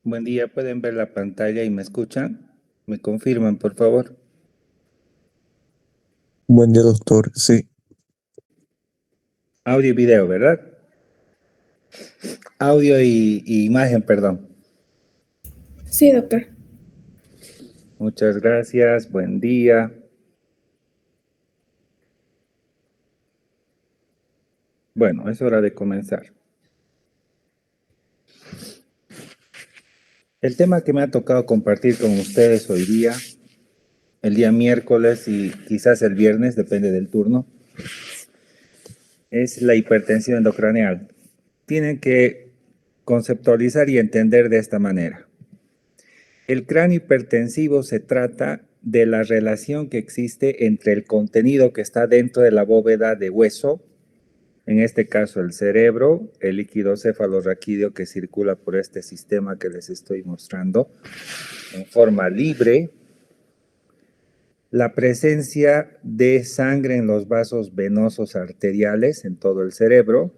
Buen día, ¿pueden ver la pantalla y me escuchan? ¿Me confirman, por favor? Buen día, doctor. Sí, Audio y video, ¿verdad? Audio y imagen, perdón. Sí, doctor. Muchas gracias, buen día. Bueno, es hora de comenzar. El tema que me ha tocado compartir con ustedes hoy día, el día miércoles y quizás el viernes, depende del turno, es la hipertensión endocraneal. Tienen que conceptualizar y entender de esta manera. El cráneo hipertensivo se trata de la relación que existe entre el contenido que está dentro de la bóveda de hueso, en este caso el cerebro, el líquido cefalorraquídeo que circula por este sistema que les estoy mostrando en forma libre, la presencia de sangre en los vasos venosos arteriales en todo el cerebro,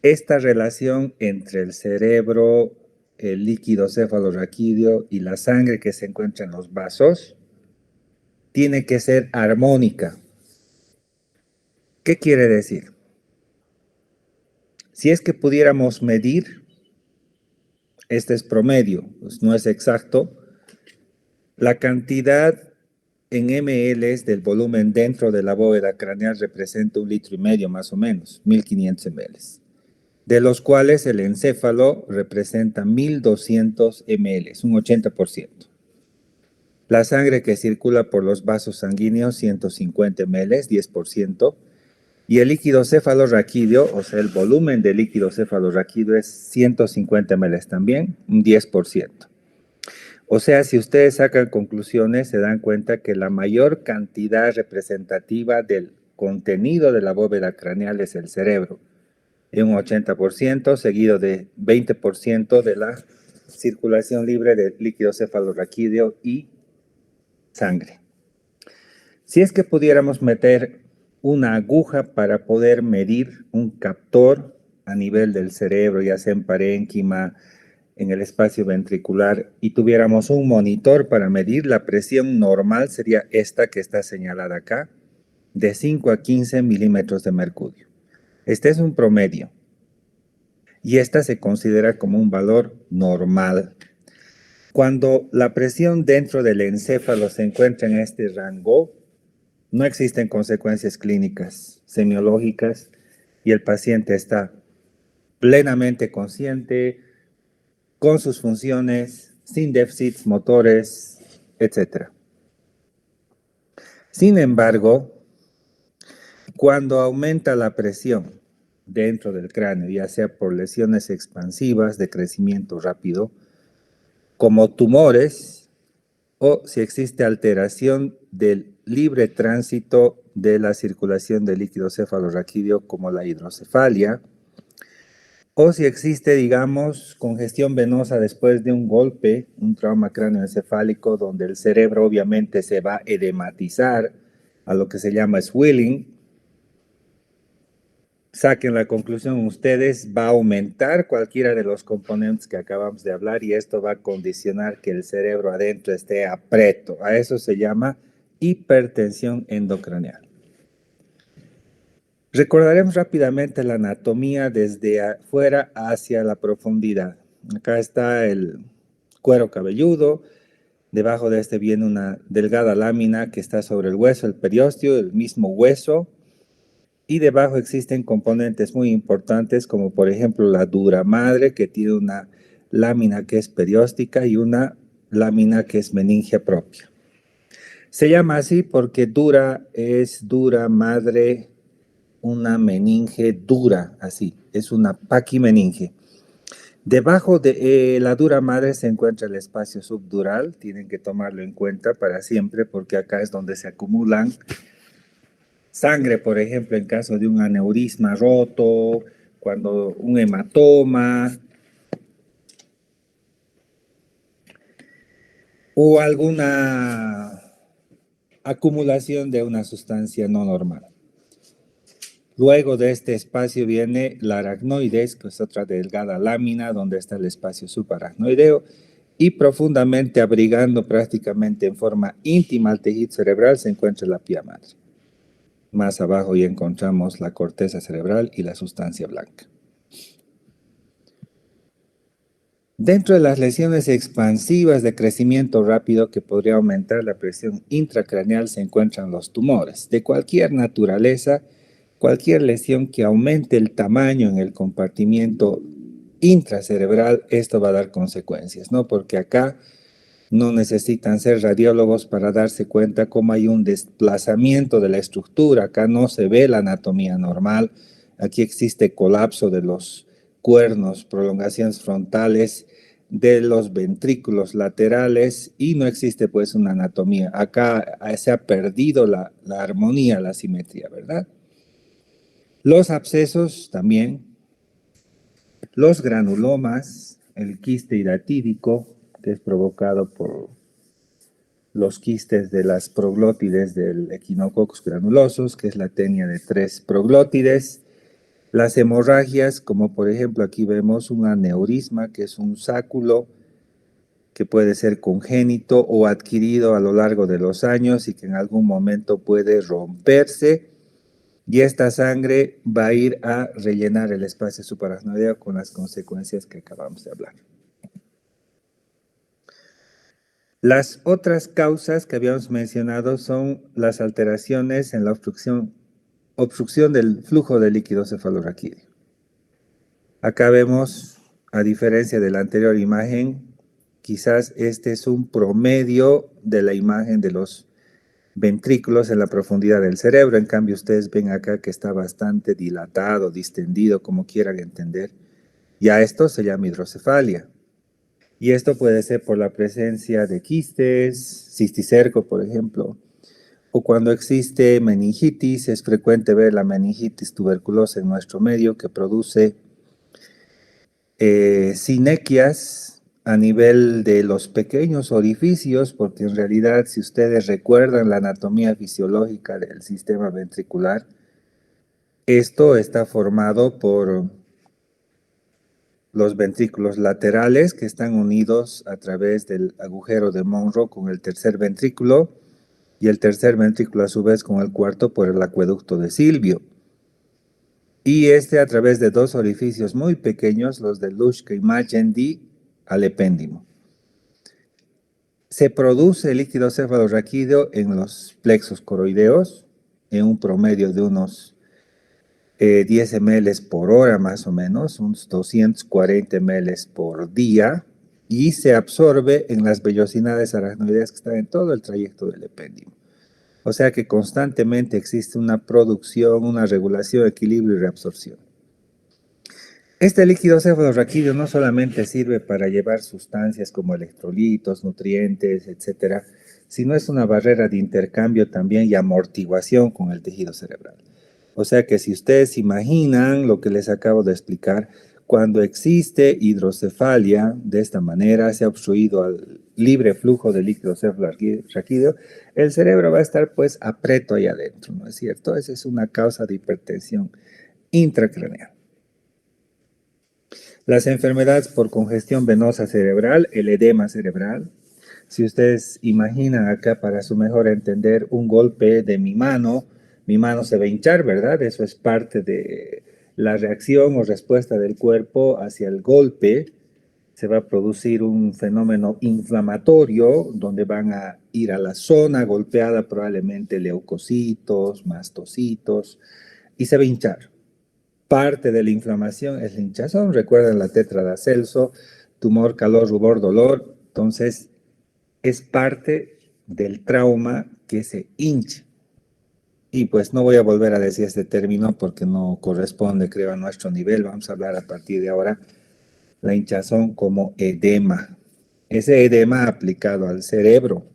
esta relación entre el cerebro, el líquido cefalorraquídeo y la sangre que se encuentra en los vasos tiene que ser armónica. ¿Qué quiere decir? Si es que pudiéramos medir, este es promedio, pues no es exacto, la cantidad en ml del volumen dentro de la bóveda craneal representa 1,5 litros más o menos, 1,500 ml, de los cuales el encéfalo representa 1,200 ml, un 80%. La sangre que circula por los vasos sanguíneos, 150 ml, 10%. Y el líquido cefalorraquídeo, o sea, el volumen del líquido cefalorraquídeo es 150 ml también, un 10%. O sea, si ustedes sacan conclusiones, se dan cuenta que la mayor cantidad representativa del contenido de la bóveda craneal es el cerebro, en un 80%, seguido de 20% de la circulación libre del líquido cefalorraquídeo y sangre. Si es que pudiéramos meter una aguja para poder medir un captor a nivel del cerebro, ya sea en parénquima, en el espacio ventricular, y tuviéramos un monitor para medir la presión normal, sería esta que está señalada acá, de 5 a 15 milímetros de mercurio. Este es un promedio, y esta se considera como un valor normal. Cuando la presión dentro del encéfalo se encuentra en este rango, no existen consecuencias clínicas, semiológicas, y el paciente está plenamente consciente, con sus funciones, sin déficits motores, etc. Sin embargo, cuando aumenta la presión dentro del cráneo, ya sea por lesiones expansivas de crecimiento rápido, como tumores, o si existe alteración del libre tránsito de la circulación del líquido cefalorraquídeo como la hidrocefalia, o si existe, digamos, congestión venosa después de un golpe, un trauma cráneoencefálico, donde el cerebro obviamente se va a edematizar a lo que se llama swelling. Saquen la conclusión ustedes, va a aumentar cualquiera de los componentes que acabamos de hablar y esto va a condicionar que el cerebro adentro esté apreto. A eso se llama hipertensión endocraneal. Recordaremos rápidamente la anatomía desde afuera hacia la profundidad. Acá está el cuero cabelludo, debajo de este viene una delgada lámina que está sobre el hueso, el periósteo, el mismo hueso, y debajo existen componentes muy importantes como por ejemplo la dura madre que tiene una lámina que es perióstica y una lámina que es meningia propia. Se llama así porque dura es dura madre, una meninge dura, así, es una paquimeninge. Debajo de la dura madre se encuentra el espacio subdural, tienen que tomarlo en cuenta para siempre porque acá es donde se acumulan sangre, por ejemplo, en caso de un aneurisma roto, cuando un hematoma o alguna acumulación de una sustancia no normal. Luego de este espacio viene la aracnoides, que es otra delgada lámina donde está el espacio subaracnoideo, y profundamente abrigando prácticamente en forma íntima al tejido cerebral se encuentra la pía madre. Más abajo ya encontramos la corteza cerebral y la sustancia blanca. Dentro de las lesiones expansivas de crecimiento rápido que podría aumentar la presión intracraneal se encuentran los tumores de cualquier naturaleza. Cualquier lesión que aumente el tamaño en el compartimiento intracerebral, esto va a dar consecuencias, ¿no? Porque acá no necesitan ser radiólogos para darse cuenta cómo hay un desplazamiento de la estructura. Acá no se ve la anatomía normal. Aquí existe colapso de los cuernos, prolongaciones frontales de los ventrículos laterales y no existe pues una anatomía. Acá se ha perdido la armonía, la simetría, ¿verdad? Los abscesos también, los granulomas, el quiste hidatídico, que es provocado por los quistes de las proglótides del Echinococcus granulosus, que es la tenia de 3 proglótides, las hemorragias, como por ejemplo aquí vemos un aneurisma, que es un sáculo que puede ser congénito o adquirido a lo largo de los años y que en algún momento puede romperse. Y esta sangre va a ir a rellenar el espacio subaracnoideo con las consecuencias que acabamos de hablar. Las otras causas que habíamos mencionado son las alteraciones en la obstrucción del flujo de líquido cefalorraquídeo. Acá vemos, a diferencia de la anterior imagen, quizás este es un promedio de la imagen de los ventrículos en la profundidad del cerebro. En cambio, ustedes ven acá que está bastante dilatado, distendido, como quieran entender. Y a esto se llama hidrocefalia. Y esto puede ser por la presencia de quistes, cisticerco, por ejemplo. O cuando existe meningitis, es frecuente ver la meningitis tuberculosa en nuestro medio que produce sinequias a nivel de los pequeños orificios, porque en realidad, si ustedes recuerdan la anatomía fisiológica del sistema ventricular, esto está formado por los ventrículos laterales que están unidos a través del agujero de Monro con el tercer ventrículo y el tercer ventrículo a su vez con el cuarto por el acueducto de Silvio. Y a través de 2 orificios muy pequeños, los de Luschke y Magendie, al epéndimo. Se produce líquido cefalorraquídeo en los plexos coroideos, en un promedio de unos 10 ml por hora más o menos, unos 240 ml por día, y se absorbe en las vellosidades aracnoideas que están en todo el trayecto del epéndimo. O sea que constantemente existe una producción, una regulación, equilibrio y reabsorción. Este líquido cefalorraquídeo no solamente sirve para llevar sustancias como electrolitos, nutrientes, etcétera, sino es una barrera de intercambio también y amortiguación con el tejido cerebral. O sea que si ustedes imaginan lo que les acabo de explicar, cuando existe hidrocefalia, de esta manera se ha obstruido al libre flujo de líquido cefalorraquídeo, el cerebro va a estar pues apreto ahí adentro, ¿no es cierto? Esa es una causa de hipertensión intracraneal. Las enfermedades por congestión venosa cerebral, el edema cerebral. Si ustedes imaginan acá para su mejor entender un golpe de mi mano se va a hinchar, ¿verdad? Eso es parte de la reacción o respuesta del cuerpo hacia el golpe. Se va a producir un fenómeno inflamatorio donde van a ir a la zona golpeada probablemente leucocitos, mastocitos y se va a hinchar. Parte de la inflamación es la hinchazón. Recuerden la tétrada Celso, tumor, calor, rubor, dolor. Entonces, es parte del trauma que se hincha. Y pues no voy a volver a decir este término porque no corresponde, creo, a nuestro nivel. Vamos a hablar a partir de ahora la hinchazón como edema. Ese edema aplicado al cerebro.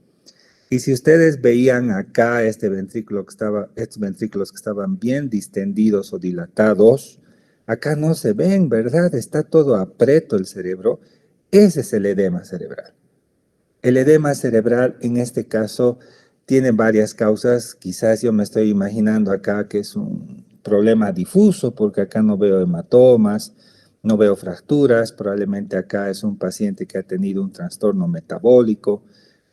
Y si ustedes veían acá estos ventrículos que estaban bien distendidos o dilatados, acá no se ven, ¿verdad? Está todo apreto el cerebro. Ese es el edema cerebral. El edema cerebral, en este caso, tiene varias causas. Quizás yo me estoy imaginando acá que es un problema difuso porque acá no veo hematomas, no veo fracturas, probablemente acá es un paciente que ha tenido un trastorno metabólico,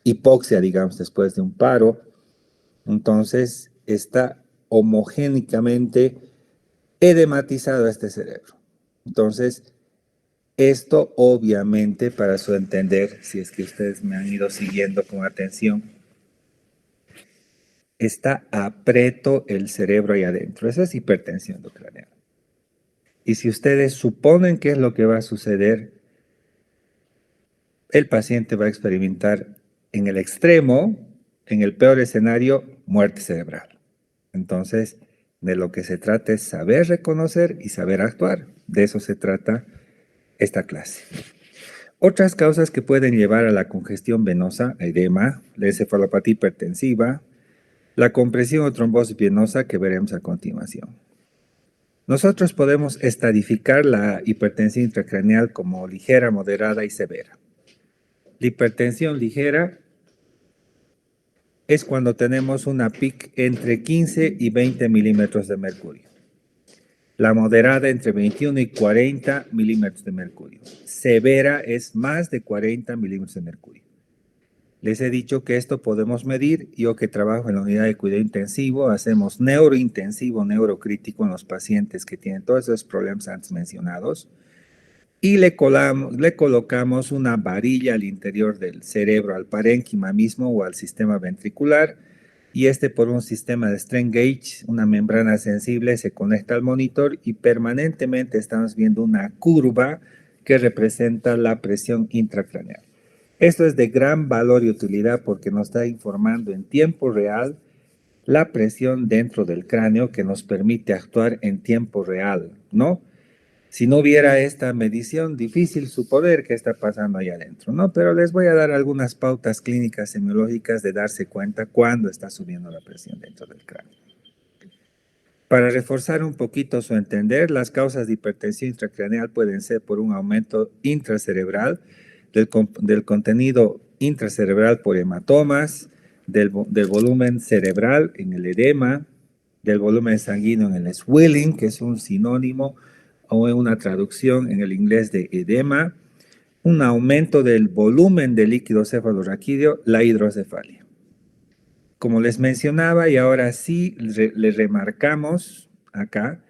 hipoxia, digamos, después de un paro. Entonces, está homogénicamente edematizado este cerebro. Entonces, esto obviamente para su entender, si es que ustedes me han ido siguiendo con atención, está apreto el cerebro ahí adentro. Esa es hipertensión craneal. Y si ustedes suponen qué es lo que va a suceder, el paciente va a experimentar en el extremo, en el peor escenario, muerte cerebral. Entonces, de lo que se trata es saber reconocer y saber actuar. De eso se trata esta clase. Otras causas que pueden llevar a la congestión venosa, edema, la encefalopatía hipertensiva, la compresión o trombosis venosa que veremos a continuación. Nosotros podemos estadificar la hipertensión intracraneal como ligera, moderada y severa. La hipertensión ligera es cuando tenemos una PIC entre 15 y 20 milímetros de mercurio. La moderada entre 21 y 40 milímetros de mercurio. Severa es más de 40 milímetros de mercurio. Les he dicho que esto podemos medir. Yo que trabajo en la unidad de cuidado intensivo, hacemos neurointensivo, neurocrítico en los pacientes que tienen todos esos problemas antes mencionados y le colocamos una varilla al interior del cerebro, al parénquima mismo o al sistema ventricular, y por un sistema de strain gauge, una membrana sensible, se conecta al monitor y permanentemente estamos viendo una curva que representa la presión intracraneal. Esto es de gran valor y utilidad porque nos está informando en tiempo real la presión dentro del cráneo que nos permite actuar en tiempo real, ¿no? Si no hubiera esta medición, difícil suponer qué está pasando ahí adentro, ¿no? Pero les voy a dar algunas pautas clínicas semiológicas de darse cuenta cuándo está subiendo la presión dentro del cráneo. Para reforzar un poquito su entender, las causas de hipertensión intracraneal pueden ser por un aumento intracerebral del contenido intracerebral por hematomas, del volumen cerebral en el edema, del volumen sanguíneo en el swelling, que es un sinónimo o una traducción en el inglés de edema, un aumento del volumen del líquido cefalorraquídeo, la hidrocefalia. Como les mencionaba, y ahora sí le remarcamos acá,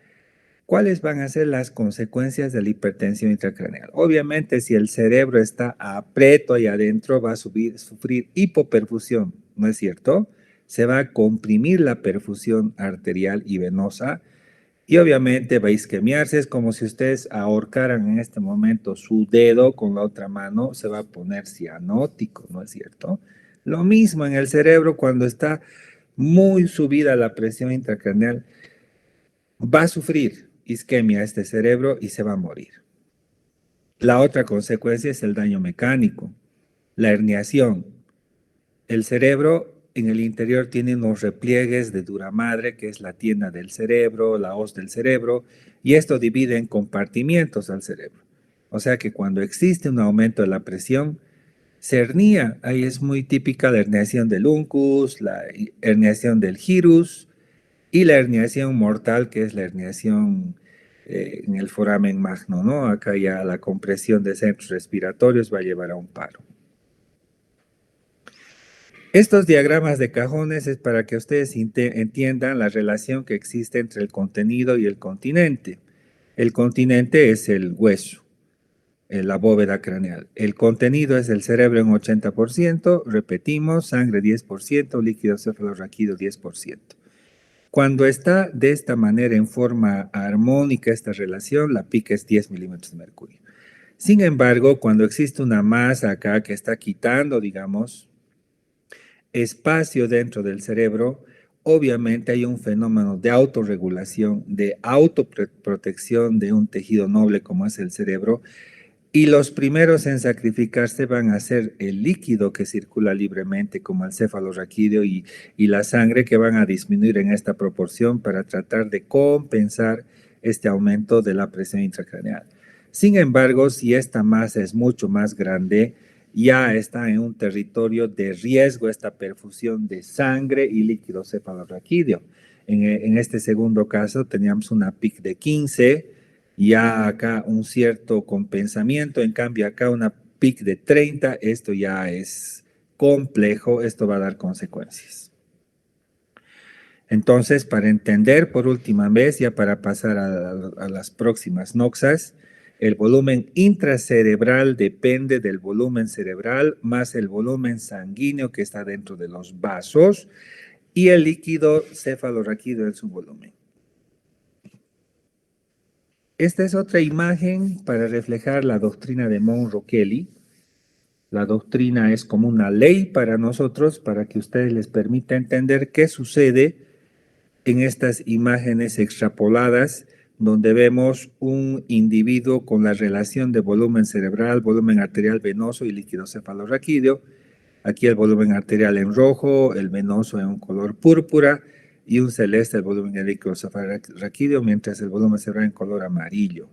¿cuáles van a ser las consecuencias de la hipertensión intracraneal? Obviamente, si el cerebro está apreto ahí adentro, va a sufrir hipoperfusión, ¿no es cierto? Se va a comprimir la perfusión arterial y venosa, y obviamente va a isquemiarse. Es como si ustedes ahorcaran en este momento su dedo con la otra mano, se va a poner cianótico, ¿no es cierto? Lo mismo en el cerebro cuando está muy subida la presión intracraneal, va a sufrir isquemia este cerebro y se va a morir. La otra consecuencia es el daño mecánico, la herniación. El cerebro en el interior tiene unos repliegues de dura madre, que es la tienda del cerebro, la hoz del cerebro, y esto divide en compartimientos al cerebro. O sea que cuando existe un aumento de la presión, se hernia. Ahí es muy típica la herniación del uncus, la herniación del gyrus y la herniación mortal, que es la herniación en el foramen magno, ¿no? Acá ya la compresión de centros respiratorios va a llevar a un paro. Estos diagramas de cajones es para que ustedes entiendan la relación que existe entre el contenido y el continente. El continente es el hueso, la bóveda craneal. El contenido es el cerebro en 80%, repetimos, sangre 10%, líquido cefalorraquídeo 10%. Cuando está de esta manera en forma armónica esta relación, la PIC es 10 milímetros de mercurio. Sin embargo, cuando existe una masa acá que está quitando, digamos, espacio dentro del cerebro, obviamente hay un fenómeno de autorregulación, de autoprotección de un tejido noble como es el cerebro, y los primeros en sacrificarse van a ser el líquido que circula libremente, como el cefalorraquídeo y la sangre, que van a disminuir en esta proporción para tratar de compensar este aumento de la presión intracraneal. Sin embargo, si esta masa es mucho más grande, ya está en un territorio de riesgo esta perfusión de sangre y líquido cefalorraquídeo. En este segundo caso teníamos una PIC de 15, ya acá un cierto compensamiento, en cambio acá una PIC de 30, esto ya es complejo, esto va a dar consecuencias. Entonces, para entender por última vez, ya para pasar a las próximas noxas, el volumen intracerebral depende del volumen cerebral más el volumen sanguíneo que está dentro de los vasos y el líquido cefalorraquídeo es su volumen. Esta es otra imagen para reflejar la doctrina de Monroe-Kelly. La doctrina es como una ley para nosotros, para que ustedes les permita entender qué sucede en estas imágenes extrapoladas, donde vemos un individuo con la relación de volumen cerebral, volumen arterial venoso y líquido cefalorraquídeo. Aquí el volumen arterial en rojo, el venoso en un color púrpura y un celeste el volumen del líquido cefalorraquídeo, mientras el volumen cerebral en color amarillo.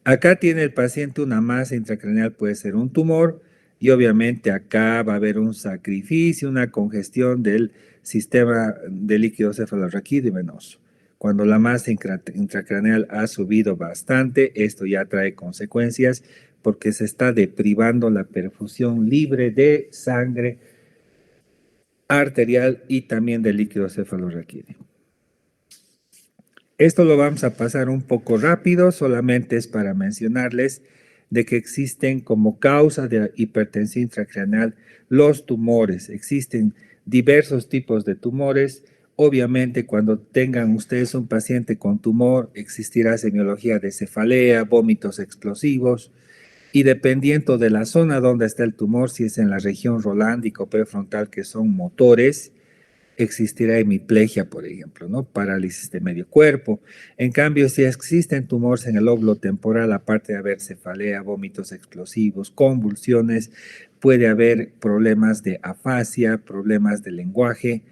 Acá tiene el paciente una masa intracraneal, puede ser un tumor, y obviamente acá va a haber un sacrificio, una congestión del sistema de líquido cefalorraquídeo y venoso. Cuando la masa intracraneal ha subido bastante, esto ya trae consecuencias porque se está deprivando la perfusión libre de sangre arterial y también de líquido cefalorraquídeo. Esto lo vamos a pasar un poco rápido, solamente es para mencionarles de que existen como causa de hipertensión intracraneal los tumores. Existen diversos tipos de tumores. Obviamente, cuando tengan ustedes un paciente con tumor, existirá semiología de cefalea, vómitos explosivos, y dependiendo de la zona donde está el tumor, si es en la región rolándica o prefrontal, que son motores, existirá hemiplegia, por ejemplo, ¿no? Parálisis de medio cuerpo. En cambio, si existen tumores en el lóbulo temporal, aparte de haber cefalea, vómitos explosivos, convulsiones, puede haber problemas de afasia, problemas de lenguaje,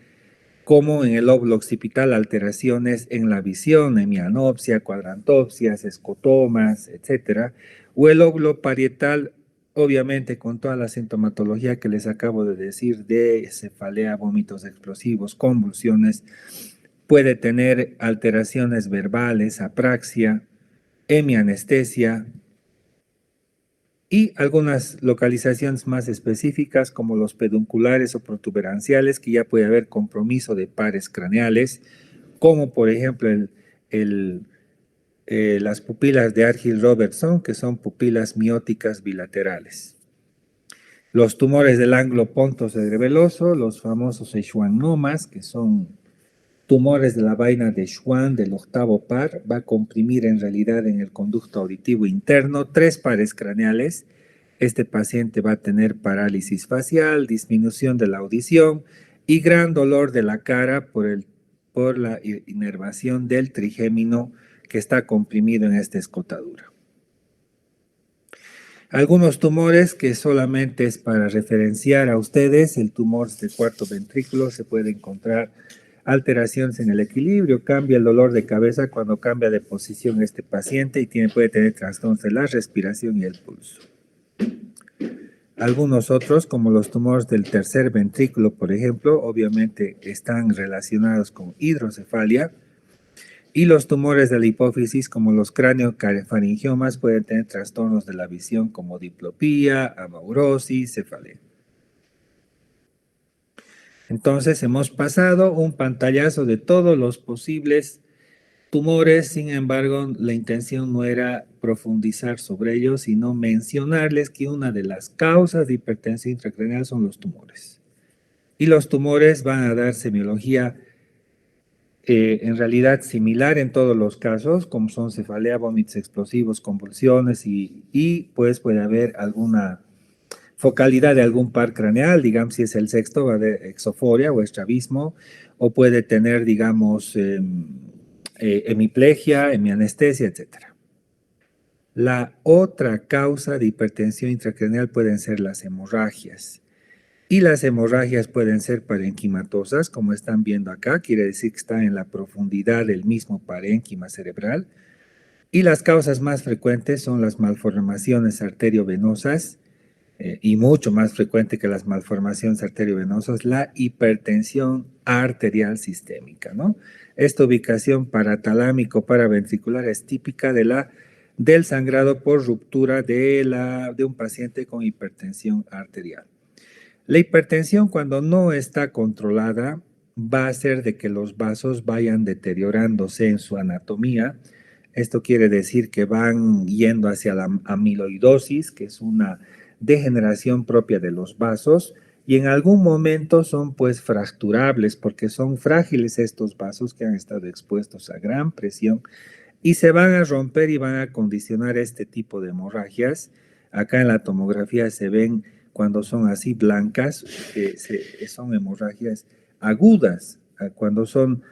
como en el lóbulo occipital, alteraciones en la visión, hemianopsia, cuadrantopsias, escotomas, etcétera, o el lóbulo parietal, obviamente con toda la sintomatología que les acabo de decir, de cefalea, vómitos explosivos, convulsiones, puede tener alteraciones verbales, apraxia, hemianestesia, y algunas localizaciones más específicas como los pedunculares o protuberanciales, que ya puede haber compromiso de pares craneales, como por ejemplo las pupilas de Argyll-Robertson, que son pupilas mióticas bilaterales. Los tumores del ángulo pontocerebeloso, los famosos schwannomas, que son tumores de la vaina de Schwann del octavo par, va a comprimir en realidad en el conducto auditivo interno 3 pares craneales. Este paciente va a tener parálisis facial, disminución de la audición y gran dolor de la cara por la inervación del trigémino que está comprimido en esta escotadura. Algunos tumores que solamente es para referenciar a ustedes, el tumor del cuarto ventrículo, se puede encontrar alteraciones en el equilibrio, cambia el dolor de cabeza cuando cambia de posición este paciente y puede tener trastornos de la respiración y el pulso. Algunos otros, como los tumores del tercer ventrículo, por ejemplo, obviamente están relacionados con hidrocefalia, y los tumores de la hipófisis, como los craniofaringiomas, pueden tener trastornos de la visión como diplopía, amaurosis, cefalea. Entonces hemos pasado un pantallazo de todos los posibles tumores, sin embargo, la intención no era profundizar sobre ellos, sino mencionarles que una de las causas de hipertensión intracraneal son los tumores. Y los tumores van a dar semiología en realidad similar en todos los casos, como son cefalea, vómitos explosivos, convulsiones y pues puede haber alguna focalidad de algún par craneal, digamos si es el sexto, va de exoforia o estrabismo, o puede tener, digamos, hemiplegia, hemianestesia, etc. La otra causa de hipertensión intracraneal pueden ser las hemorragias. Y las hemorragias pueden ser parenquimatosas, como están viendo acá, quiere decir que está en la profundidad del mismo parénquima cerebral. Y las causas más frecuentes son las malformaciones arteriovenosas y mucho más frecuente que las malformaciones arteriovenosas, la hipertensión arterial sistémica, ¿no? Esta ubicación paratalámico paraventricular es típica del sangrado por ruptura de un paciente con hipertensión arterial. La hipertensión, cuando no está controlada, va a hacer de que los vasos vayan deteriorándose en su anatomía. Esto quiere decir que van yendo hacia la amiloidosis, que es una degeneración propia de los vasos, y en algún momento son pues fracturables porque son frágiles estos vasos que han estado expuestos a gran presión y se van a romper y van a condicionar este tipo de hemorragias. Acá en la tomografía se ven cuando son así blancas, son hemorragias agudas. Cuando son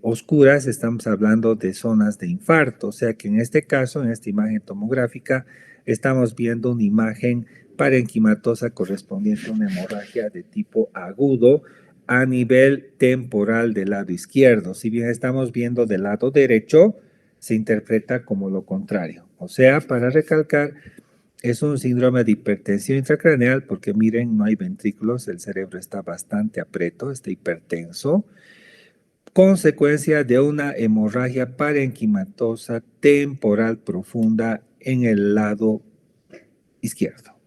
oscuras, estamos hablando de zonas de infarto. O sea que en este caso, en esta imagen tomográfica, estamos viendo una imagen parenquimatosa correspondiente a una hemorragia de tipo agudo a nivel temporal del lado izquierdo. Si bien estamos viendo del lado derecho, se interpreta como lo contrario. O sea, para recalcar, es un síndrome de hipertensión intracraneal porque miren, no hay ventrículos, el cerebro está bastante apreto, está hipertenso, consecuencia de una hemorragia parenquimatosa temporal profunda en el lado izquierdo.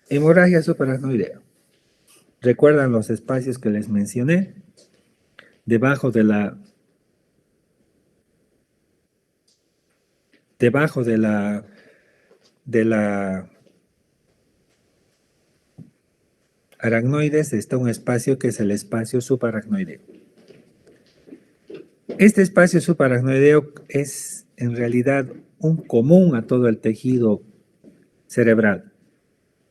Hemorragia subaracnoidea. ¿Recuerdan los espacios que les mencioné? Debajo de la aracnoides está un espacio que es el espacio subaracnoideo. Este espacio subaracnoideo es en realidad un común a todo el tejido cerebral.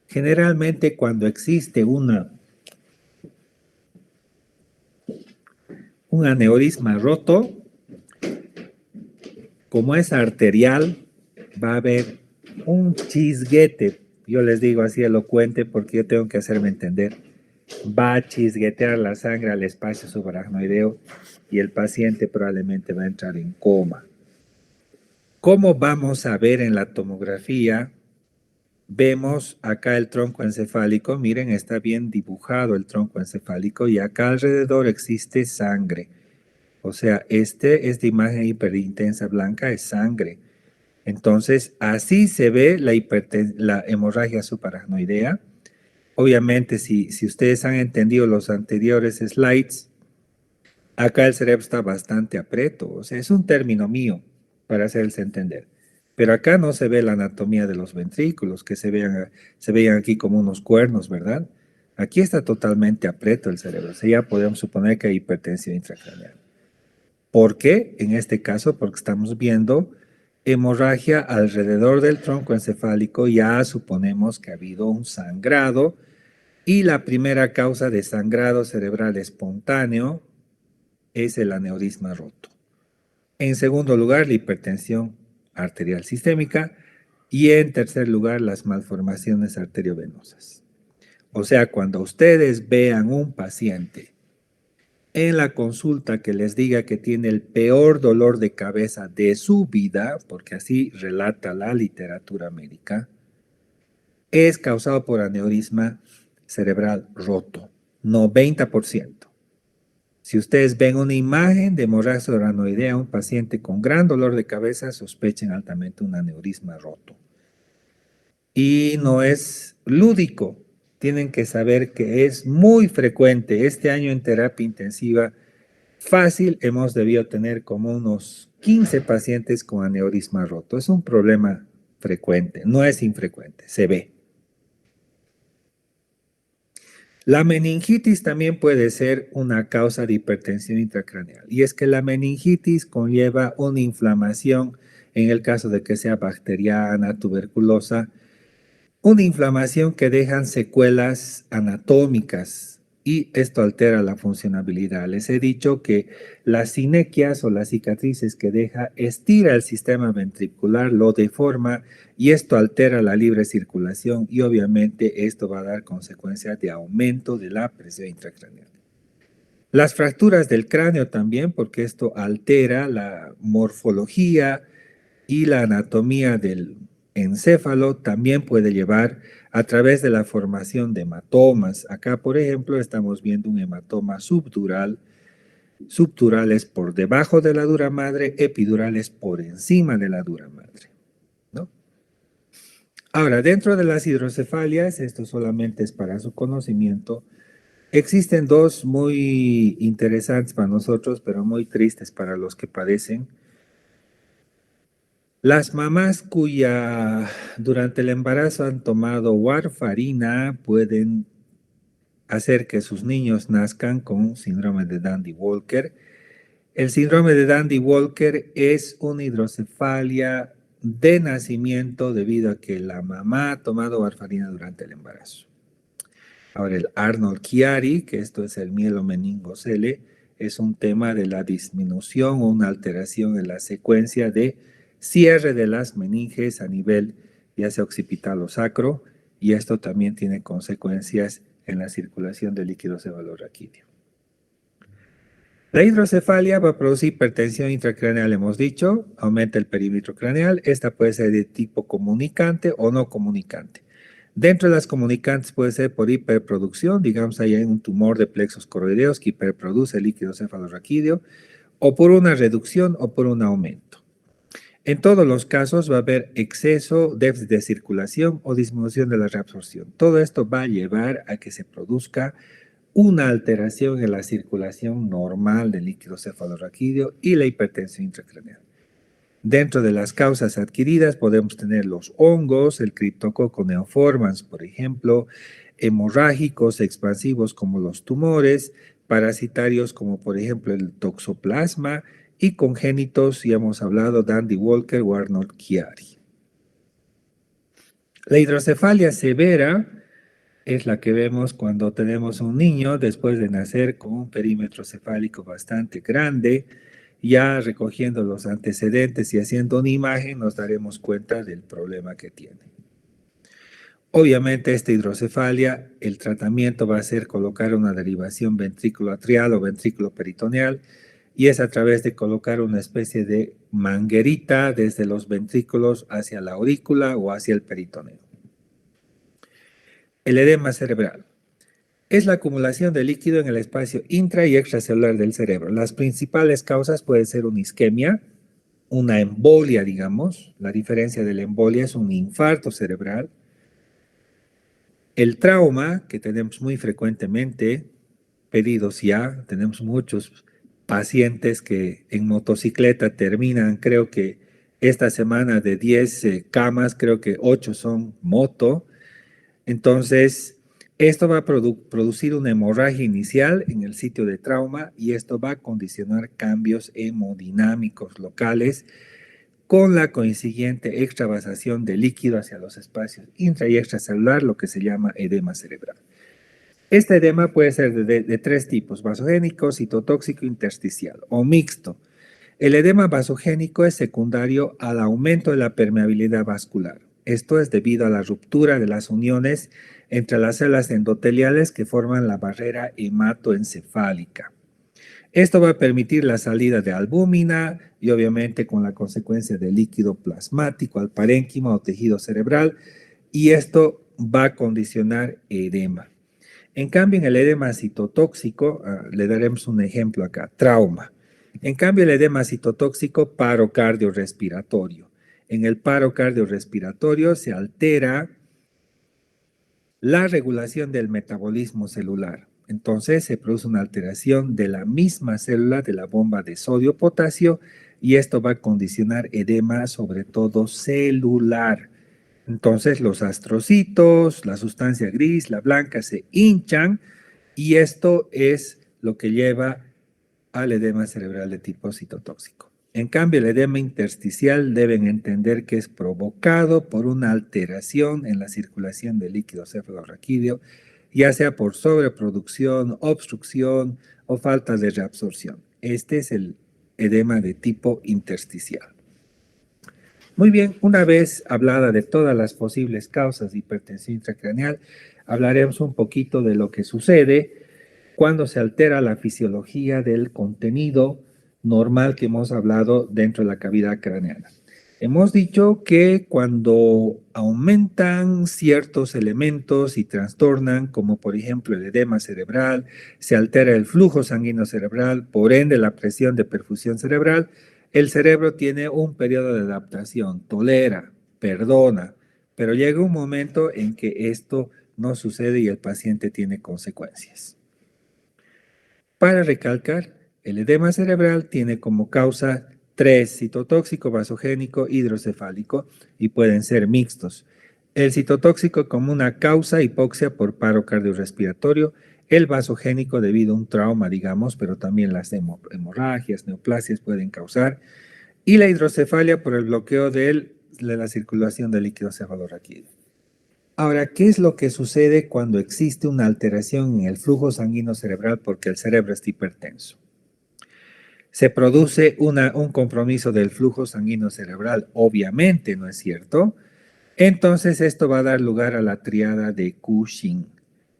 Generalmente cuando existe un aneurisma roto, como es arterial, va a haber un chisguete. Yo les digo así elocuente porque yo tengo que hacerme entender. Va a chisguetear la sangre al espacio subaracnoideo y el paciente probablemente va a entrar en coma. Como vamos a ver en la tomografía, vemos acá el tronco encefálico. Miren, está bien dibujado el tronco encefálico y acá alrededor existe sangre. O sea, esta imagen hiperintensa blanca es sangre. Entonces, así se ve la hemorragia subaracnoidea. Obviamente, si ustedes han entendido los anteriores slides, acá el cerebro está bastante apreto. O sea, es un término mío para hacerles entender. Pero acá no se ve la anatomía de los ventrículos, que se veían aquí como unos cuernos, ¿verdad? Aquí está totalmente apreto el cerebro. O sea, ya podemos suponer que hay hipertensión intracraneal. ¿Por qué? En este caso, porque estamos viendo hemorragia alrededor del tronco encefálico, ya suponemos que ha habido un sangrado y la primera causa de sangrado cerebral espontáneo es el aneurisma roto. En segundo lugar, la hipertensión arterial sistémica y en tercer lugar, las malformaciones arteriovenosas. O sea, cuando ustedes vean un paciente en la consulta que les diga que tiene el peor dolor de cabeza de su vida, porque así relata la literatura médica, es causado por aneurisma cerebral roto, 90%. Si ustedes ven una imagen de hemorragia subaracnoidea, un paciente con gran dolor de cabeza, sospechen altamente un aneurisma roto. Y no es lúdico, tienen que saber que es muy frecuente. Este año en terapia intensiva, fácil, hemos debido tener como unos 15 pacientes con aneurisma roto. Es un problema frecuente, no es infrecuente, se ve. La meningitis también puede ser una causa de hipertensión intracraneal. Y es que la meningitis conlleva una inflamación, en el caso de que sea bacteriana, tuberculosa, una inflamación que dejan secuelas anatómicas y esto altera la funcionabilidad. Les he dicho que las sinequias o las cicatrices que deja estira el sistema ventricular, lo deforma y esto altera la libre circulación y obviamente esto va a dar consecuencia de aumento de la presión intracraneal. Las fracturas del cráneo también, porque esto altera la morfología y la anatomía del encéfalo también puede llevar a través de la formación de hematomas. Acá, por ejemplo, estamos viendo un hematoma subdural. Subdural es por debajo de la dura madre, epidural es por encima de la dura madre, ¿no? Ahora, dentro de las hidrocefalias, esto solamente es para su conocimiento, existen dos muy interesantes para nosotros, pero muy tristes para los que padecen. Las mamás durante el embarazo han tomado warfarina pueden hacer que sus niños nazcan con síndrome de Dandy-Walker. El síndrome de Dandy-Walker es una hidrocefalia de nacimiento debido a que la mamá ha tomado warfarina durante el embarazo. Ahora, el Arnold-Chiari, que esto es el mielomeningocele, es un tema de la disminución o una alteración en la secuencia de cierre de las meninges a nivel ya sea occipital o sacro, y esto también tiene consecuencias en la circulación del líquido cefalorraquídeo. La hidrocefalia va a producir hipertensión intracraneal, hemos dicho, aumenta el perímetro craneal. Esta puede ser de tipo comunicante o no comunicante. Dentro de las comunicantes puede ser por hiperproducción, digamos ahí hay un tumor de plexos coroideos que hiperproduce el líquido cefalorraquídeo, o por una reducción o por un aumento. En todos los casos va a haber exceso, déficit de circulación o disminución de la reabsorción. Todo esto va a llevar a que se produzca una alteración en la circulación normal del líquido cefalorraquídeo y la hipertensión intracraneal. Dentro de las causas adquiridas podemos tener los hongos, el Cryptococcus neoformans, por ejemplo, hemorrágicos expansivos como los tumores, parasitarios como por ejemplo el toxoplasma y congénitos, ya hemos hablado, Dandy-Walker o Arnold-Chiari. La hidrocefalia severa es la que vemos cuando tenemos un niño después de nacer con un perímetro cefálico bastante grande. Ya recogiendo los antecedentes y haciendo una imagen nos daremos cuenta del problema que tiene. Obviamente esta hidrocefalia, el tratamiento va a ser colocar una derivación ventrículo atrial o ventrículo peritoneal y es a través de colocar una especie de manguerita desde los ventrículos hacia la aurícula o hacia el peritoneo. El edema cerebral es la acumulación de líquido en el espacio intra y extracelular del cerebro. Las principales causas pueden ser una isquemia, una embolia, digamos. La diferencia de la embolia es un infarto cerebral. El trauma, que tenemos muy frecuentemente, pedidos ya, tenemos muchos pacientes que en motocicleta terminan, creo que esta semana de 10 camas, creo que 8 son moto. Entonces, esto va a producir una hemorragia inicial en el sitio de trauma y esto va a condicionar cambios hemodinámicos locales con la consiguiente extravasación de líquido hacia los espacios intra y extracelular, lo que se llama edema cerebral. Este edema puede ser de tres tipos: vasogénico, citotóxico, intersticial o mixto. El edema vasogénico es secundario al aumento de la permeabilidad vascular. Esto es debido a la ruptura de las uniones entre las células endoteliales que forman la barrera hematoencefálica. Esto va a permitir la salida de albúmina y obviamente con la consecuencia de líquido plasmático al parénquima o tejido cerebral, y esto va a condicionar edema. En cambio, en el edema citotóxico, le daremos un ejemplo acá, trauma. En cambio, el edema citotóxico, paro cardiorrespiratorio. En el paro cardiorrespiratorio se altera la regulación del metabolismo celular. Entonces se produce una alteración de la misma célula de la bomba de sodio-potasio y esto va a condicionar edema sobre todo celular. Entonces los astrocitos, la sustancia gris, la blanca se hinchan y esto es lo que lleva al edema cerebral de tipo citotóxico. En cambio, el edema intersticial deben entender que es provocado por una alteración en la circulación del líquido cefalorraquídeo, ya sea por sobreproducción, obstrucción o falta de reabsorción. Este es el edema de tipo intersticial. Muy bien, una vez hablada de todas las posibles causas de hipertensión intracraneal, hablaremos un poquito de lo que sucede cuando se altera la fisiología del contenido normal que hemos hablado dentro de la cavidad craneana. Hemos dicho que cuando aumentan ciertos elementos y trastornan, como por ejemplo el edema cerebral, se altera el flujo sanguíneo cerebral, por ende la presión de perfusión cerebral, el cerebro tiene un periodo de adaptación, tolera, perdona, pero llega un momento en que esto no sucede y el paciente tiene consecuencias. Para recalcar, el edema cerebral tiene como causa 3, citotóxico, vasogénico, hidrocefálico, y pueden ser mixtos. El citotóxico como una causa hipoxia por paro cardiorrespiratorio, el vasogénico debido a un trauma, digamos, pero también las hemorragias, neoplasias pueden causar, y la hidrocefalia por el bloqueo de la circulación del líquido cefalorraquídeo. Ahora, ¿qué es lo que sucede cuando existe una alteración en el flujo sanguíneo cerebral porque el cerebro está hipertenso? Se produce un compromiso del flujo sanguíneo cerebral, obviamente, ¿no es cierto? Entonces esto va a dar lugar a la tríada de Cushing.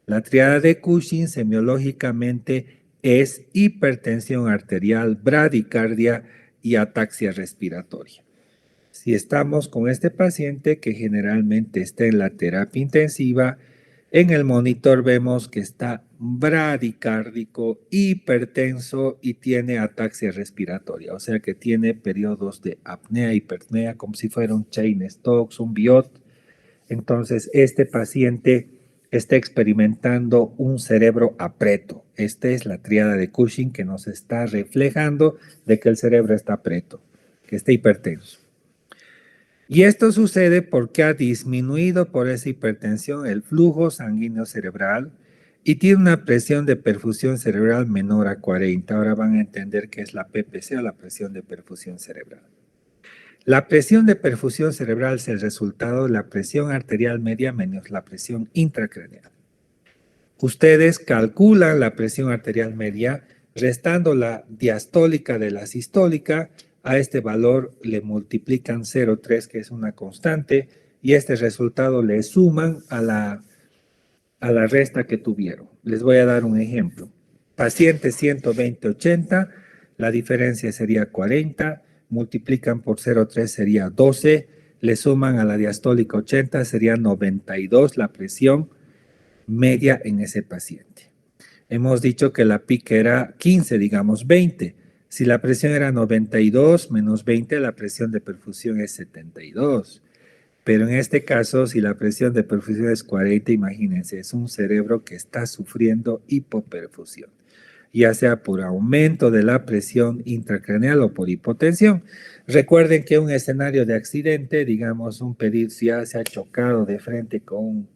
La tríada de Cushing semiológicamente es hipertensión arterial, bradicardia y ataxia respiratoria. Si estamos con este paciente que generalmente está en la terapia intensiva, en el monitor vemos que está bradicárdico, hipertenso y tiene ataxia respiratoria, o sea que tiene periodos de apnea, hiperpnea, como si fuera un Cheyne-Stokes, un Biot. Entonces, este paciente está experimentando un cerebro apreto. Esta es la tríada de Cushing que nos está reflejando de que el cerebro está apreto, que está hipertenso. Y esto sucede porque ha disminuido por esa hipertensión el flujo sanguíneo cerebral y tiene una presión de perfusión cerebral menor a 40. Ahora van a entender qué es la PPC o la presión de perfusión cerebral. La presión de perfusión cerebral es el resultado de la presión arterial media menos la presión intracraneal. Ustedes calculan la presión arterial media restando la diastólica de la sistólica. A este valor le multiplican 0,3, que es una constante, y este resultado le suman a la resta que tuvieron. Les voy a dar un ejemplo. Paciente 120-80, la diferencia sería 40, multiplican por 0,3 sería 12, le suman a la diastólica 80, sería 92 la presión media en ese paciente. Hemos dicho que la PIC era 15, digamos 20. Si la presión era 92 menos 20, la presión de perfusión es 72. Pero en este caso, si la presión de perfusión es 40, imagínense, es un cerebro que está sufriendo hipoperfusión, ya sea por aumento de la presión intracraneal o por hipotensión. Recuerden que un escenario de accidente, digamos un pedido, si ya se ha chocado de frente con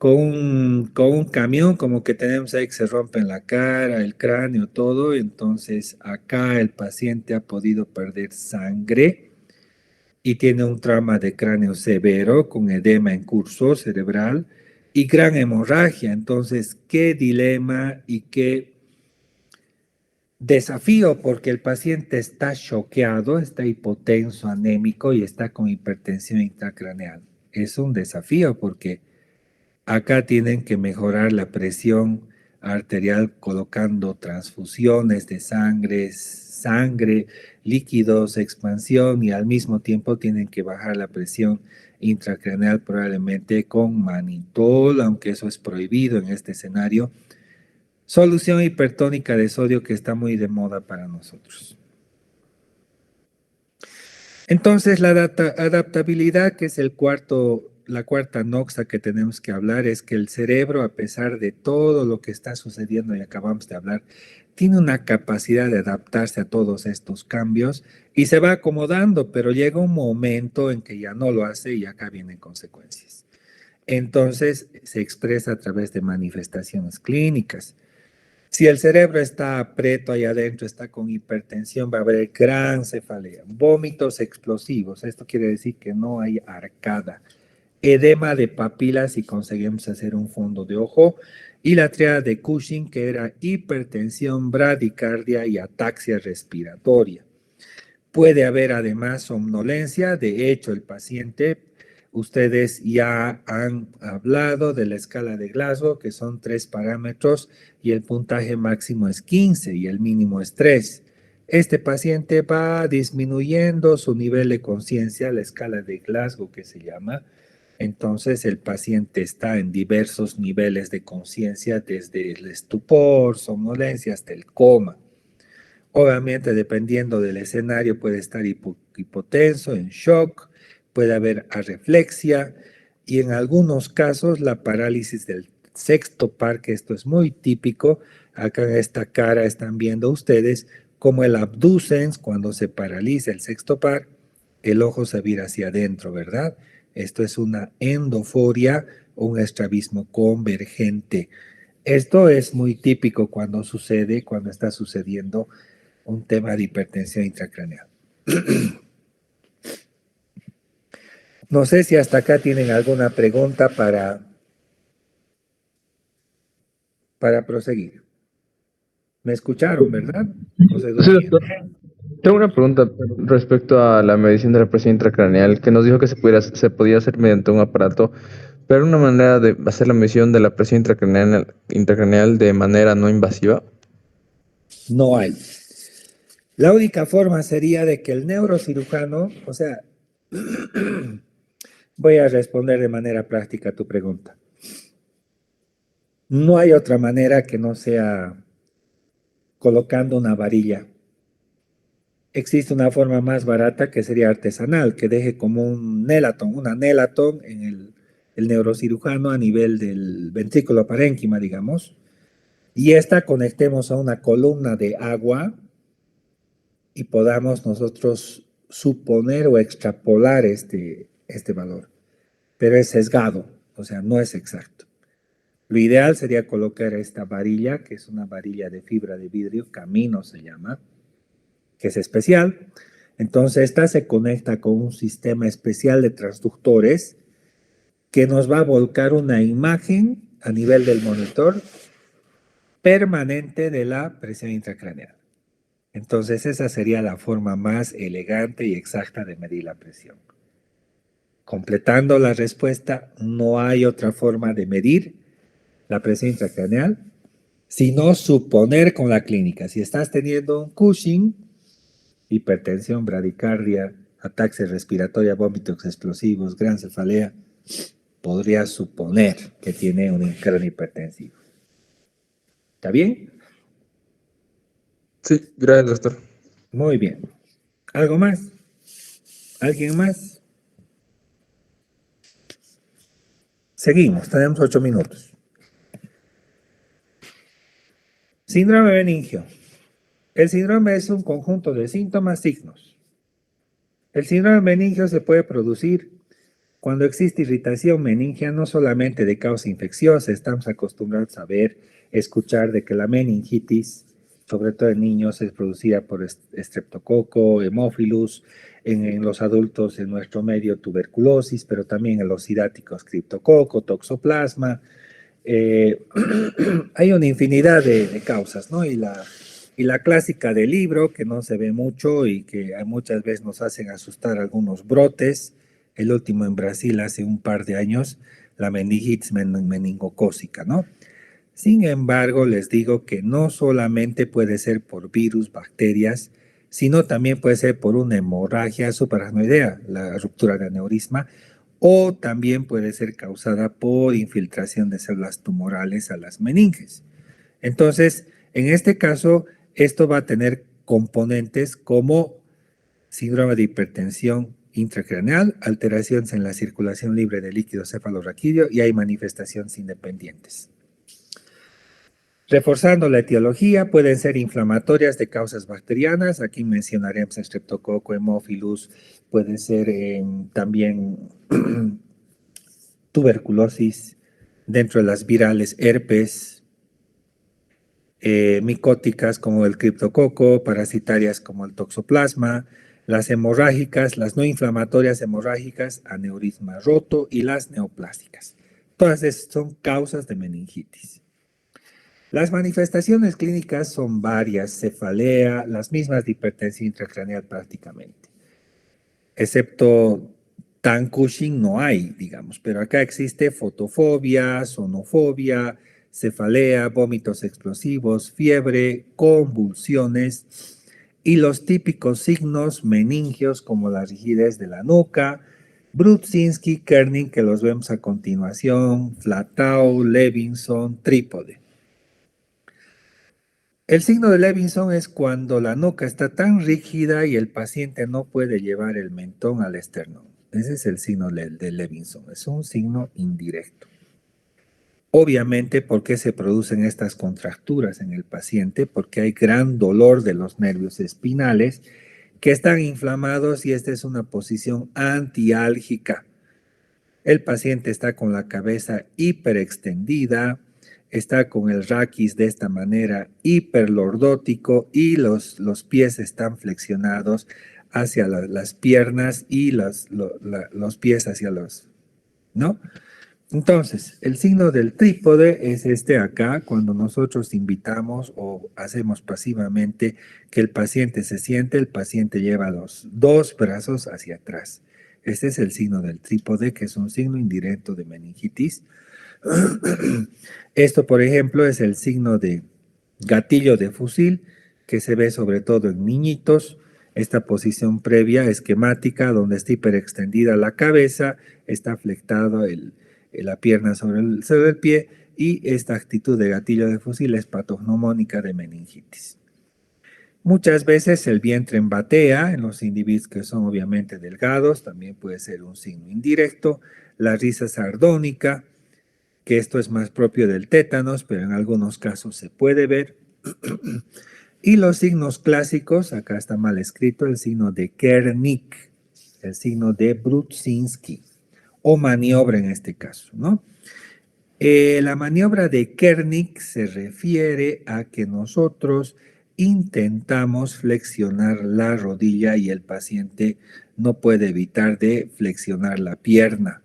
un camión, como que tenemos ahí que se rompen la cara, el cráneo, todo. Entonces acá el paciente ha podido perder sangre y tiene un trauma de cráneo severo con edema en curso cerebral y gran hemorragia. Entonces, qué dilema y qué desafío, porque el paciente está choqueado, está hipotenso, anémico y está con hipertensión intracraneal. Es un desafío porque acá tienen que mejorar la presión arterial colocando transfusiones de sangre, líquidos, expansión, y al mismo tiempo tienen que bajar la presión intracraneal probablemente con manitol, aunque eso es prohibido en este escenario. Solución hipertónica de sodio que está muy de moda para nosotros. Entonces, la adaptabilidad, que es la cuarta noxa que tenemos que hablar, es que el cerebro, a pesar de todo lo que está sucediendo y acabamos de hablar, tiene una capacidad de adaptarse a todos estos cambios y se va acomodando, pero llega un momento en que ya no lo hace y acá vienen consecuencias. Entonces, se expresa a través de manifestaciones clínicas. Si el cerebro está apreto ahí adentro, está con hipertensión, va a haber gran cefalea, vómitos explosivos, esto quiere decir que no hay arcada, edema de papilas si conseguimos hacer un fondo de ojo, y la tríada de Cushing, que era hipertensión, bradicardia y ataxia respiratoria. Puede haber además somnolencia, de hecho el paciente, ustedes ya han hablado de la escala de Glasgow, que son 3 parámetros y el puntaje máximo es 15 y el mínimo es 3. este paciente va disminuyendo su nivel de conciencia, la escala de Glasgow que se llama. Entonces el paciente está en diversos niveles de conciencia, desde el estupor, somnolencia hasta el coma. Obviamente, dependiendo del escenario, puede estar hipotenso, en shock, puede haber arreflexia y en algunos casos la parálisis del sexto par, que esto es muy típico. Acá en esta cara están viendo ustedes como el abducens, cuando se paraliza el sexto par, el ojo se vira hacia adentro, ¿verdad? Esto es una endoforia o un estrabismo convergente. Esto es muy típico cuando sucede, cuando está sucediendo un tema de hipertensión intracraneal. No sé si hasta acá tienen alguna pregunta para proseguir. ¿Me escucharon, verdad? José Sí, Duque. doctor. Tengo una pregunta respecto a la medición de la presión intracraneal, que nos dijo que se podía hacer mediante un aparato, pero una manera de hacer la medición de la presión intracraneal de manera no invasiva. No hay. La única forma sería de que el neurocirujano, o sea, voy a responder de manera práctica a tu pregunta. No hay otra manera que no sea colocando una varilla. Existe una forma más barata que sería artesanal, que deje como una Nelaton en el neurocirujano a nivel del ventrículo parénquima, digamos, y esta conectemos a una columna de agua y podamos nosotros suponer o extrapolar este valor. Pero es sesgado, o sea, no es exacto. Lo ideal sería colocar esta varilla, que es una varilla de fibra de vidrio, Camino se llama, que es especial. Entonces, esta se conecta con un sistema especial de transductores que nos va a volcar una imagen a nivel del monitor permanente de la presión intracraneal. Entonces, esa sería la forma más elegante y exacta de medir la presión. Completando la respuesta, no hay otra forma de medir la presión intracraneal sino suponer con la clínica. Si estás teniendo un Cushing, hipertensión, bradicardia, ataxia respiratoria, vómitos explosivos, gran cefalea, podrías suponer que tiene un cráneo hipertensivo. ¿Está bien? Sí, gracias, doctor. Muy bien. ¿Algo más? ¿Alguien más? Seguimos, tenemos 8 minutos. Síndrome meningio. El síndrome es un conjunto de síntomas, signos. El síndrome meningio se puede producir cuando existe irritación meningia, no solamente de causa infecciosa. Estamos acostumbrados a ver, escuchar de que la meningitis, sobre todo en niños, es producida por estreptococo, hemófilus, en los adultos en nuestro medio tuberculosis, pero también en los idáticos criptococo, toxoplasma. Hay una infinidad de causas, ¿no? Y la clásica del libro, que no se ve mucho y que muchas veces nos hacen asustar algunos brotes. El último en Brasil hace un par de años, la meningitis meningocócica, ¿no? Sin embargo, les digo que no solamente puede ser por virus, bacterias, sino también puede ser por una hemorragia subaracnoidea, la ruptura de aneurisma, o también puede ser causada por infiltración de células tumorales a las meninges. Entonces, en este caso, esto va a tener componentes como síndrome de hipertensión intracraneal, alteraciones en la circulación libre de líquido cefalorraquídeo y hay manifestaciones independientes. Reforzando la etiología, pueden ser inflamatorias de causas bacterianas. Aquí mencionaremos Streptococcus, Haemophilus, puede ser también tuberculosis, dentro de las virales herpes, micóticas como el criptococo, parasitarias como el toxoplasma, las hemorrágicas, las no inflamatorias hemorrágicas, aneurisma roto y las neoplásicas. Todas estas son causas de meningitis. Las manifestaciones clínicas son varias, cefalea, las mismas de hipertensión intracraneal prácticamente. Excepto tan Cushing no hay, digamos, pero acá existe fotofobia, sonofobia, cefalea, vómitos explosivos, fiebre, convulsiones, y los típicos signos meningios como la rigidez de la nuca, Brudzinski, Kerning, que los vemos a continuación, Flatau, Levinson, trípode. El signo de Levinson es cuando la nuca está tan rígida y el paciente no puede llevar el mentón al esternón. Ese es el signo de Levinson, es un signo indirecto. Obviamente, ¿por qué se producen estas contracturas en el paciente? Porque hay gran dolor de los nervios espinales que están inflamados y esta es una posición antiálgica. El paciente está con la cabeza hiperextendida, está con el raquis de esta manera hiperlordótico y los pies están flexionados hacia las piernas y los pies hacia los, ¿no? Entonces, el signo del trípode es este acá, cuando nosotros invitamos o hacemos pasivamente que el paciente se siente, el paciente lleva los dos brazos hacia atrás. Este es el signo del trípode, que es un signo indirecto de meningitis. Esto, por ejemplo, es el signo de gatillo de fusil, que se ve sobre todo en niñitos. Esta posición previa esquemática, donde está hiperextendida la cabeza, está flectado la pierna sobre el pie, y esta actitud de gatillo de fusil es patognomónica de meningitis. Muchas veces el vientre embatea en los individuos que son obviamente delgados, también puede ser un signo indirecto. La risa sardónica, que esto es más propio del tétanos, pero en algunos casos se puede ver. Y los signos clásicos, acá está mal escrito, el signo de Kernik, el signo de Brudzinski, o maniobra en este caso, ¿no? La maniobra de Kernik se refiere a que nosotros intentamos flexionar la rodilla y el paciente no puede evitar de flexionar la pierna.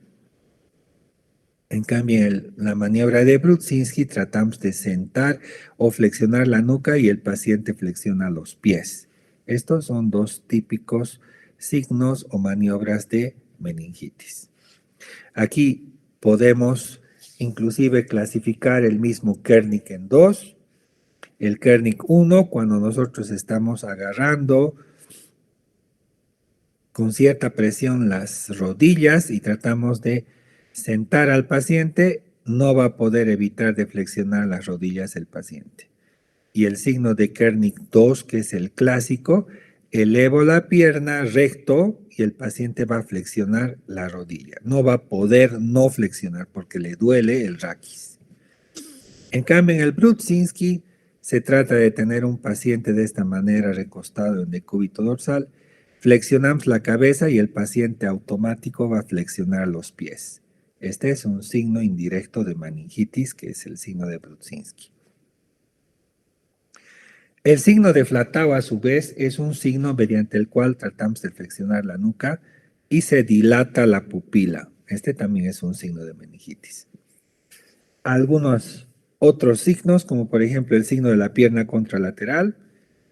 En cambio, la maniobra de Brudzinski tratamos de sentar o flexionar la nuca y el paciente flexiona los pies. Estos son dos típicos signos o maniobras de meningitis. Aquí podemos inclusive clasificar el mismo Kernik en dos. El Kernik 1, cuando nosotros estamos agarrando con cierta presión las rodillas y tratamos de sentar al paciente, no va a poder evitar de flexionar las rodillas el paciente. Y el signo de Kernik 2, que es el clásico, elevo la pierna recto y el paciente va a flexionar la rodilla. No va a poder no flexionar porque le duele el raquis. En cambio, en el Brudzinski se trata de tener un paciente de esta manera recostado en decúbito dorsal. Flexionamos la cabeza y el paciente automático va a flexionar los pies. Este es un signo indirecto de meningitis, que es el signo de Brudzinski. El signo de Flatau, a su vez, es un signo mediante el cual tratamos de flexionar la nuca y se dilata la pupila. Este también es un signo de meningitis. Algunos otros signos, como por ejemplo el signo de la pierna contralateral,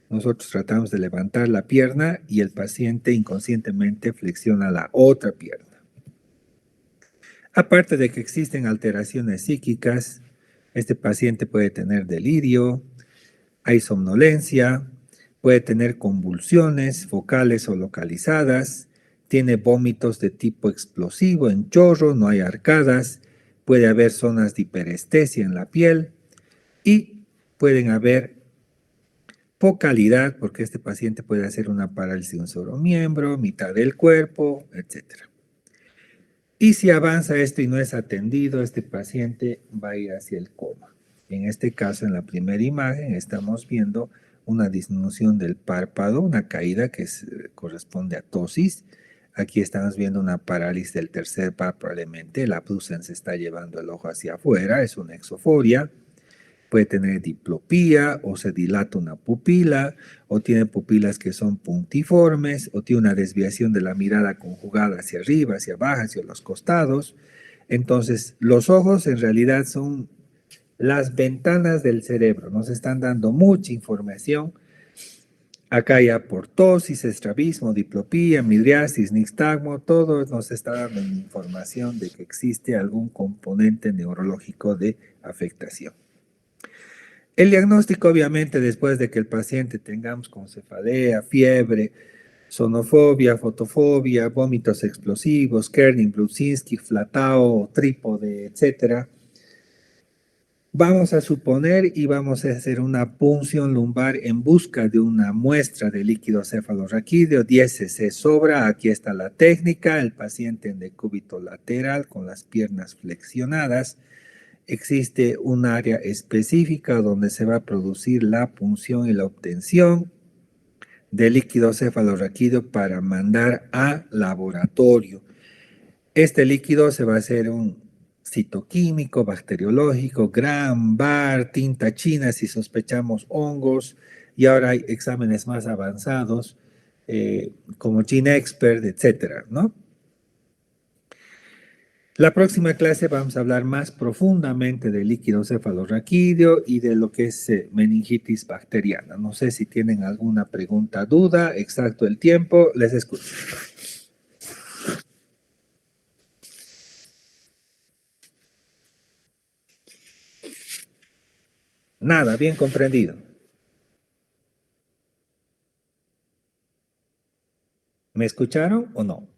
nosotros tratamos de levantar la pierna y el paciente inconscientemente flexiona la otra pierna. Aparte de que existen alteraciones psíquicas, este paciente puede tener delirio, hay somnolencia, puede tener convulsiones focales o localizadas, tiene vómitos de tipo explosivo en chorro, no hay arcadas, puede haber zonas de hiperestesia en la piel y pueden haber focalidad, porque este paciente puede hacer una parálisis de un solo miembro, mitad del cuerpo, etc. Y si avanza esto y no es atendido, este paciente va a ir hacia el coma. En este caso, en la primera imagen, estamos viendo una disminución del párpado, una caída que corresponde a ptosis. Aquí estamos viendo una parálisis del tercer párpado, probablemente. El abducen se está llevando el ojo hacia afuera, es una exoforia. Puede tener diplopía, o se dilata una pupila, o tiene pupilas que son puntiformes, o tiene una desviación de la mirada conjugada hacia arriba, hacia abajo, hacia los costados. Entonces, los ojos en realidad son las ventanas del cerebro, nos están dando mucha información. Acá hay aportosis, estrabismo, diplopía, midriasis, nixtagmo, todo nos está dando información de que existe algún componente neurológico de afectación. El diagnóstico, obviamente, después de que el paciente tengamos con cefalea, fiebre, sonofobia, fotofobia, vómitos explosivos, Kerning, Brudzinski, flatao, trípode, etc. Vamos a suponer y vamos a hacer una punción lumbar en busca de una muestra de líquido cefalorraquídeo, 10 cc sobra, aquí está la técnica, el paciente en decúbito lateral con las piernas flexionadas. Existe un área específica donde se va a producir la punción y la obtención de líquido cefalorraquídeo para mandar a laboratorio. Este líquido se va a hacer un citoquímico, bacteriológico, Gram, Bar, tinta china si sospechamos hongos, y ahora hay exámenes más avanzados como GeneXpert, etcétera, ¿no? La próxima clase vamos a hablar más profundamente del líquido cefalorraquídeo y de lo que es meningitis bacteriana. No sé si tienen alguna pregunta, duda, exacto el tiempo, les escucho. Nada, bien comprendido. ¿Me escucharon o no?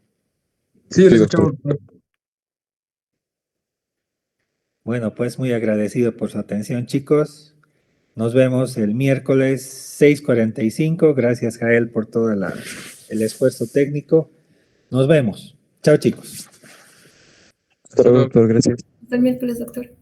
Sí, lo Sí, escuchamos. Bueno, pues muy agradecido por su atención, chicos. Nos vemos el miércoles 6:45. Gracias, Jael, por todo el esfuerzo técnico. Nos vemos. Chao, chicos. Hasta luego, doctor. Gracias. Hasta el miércoles, doctor.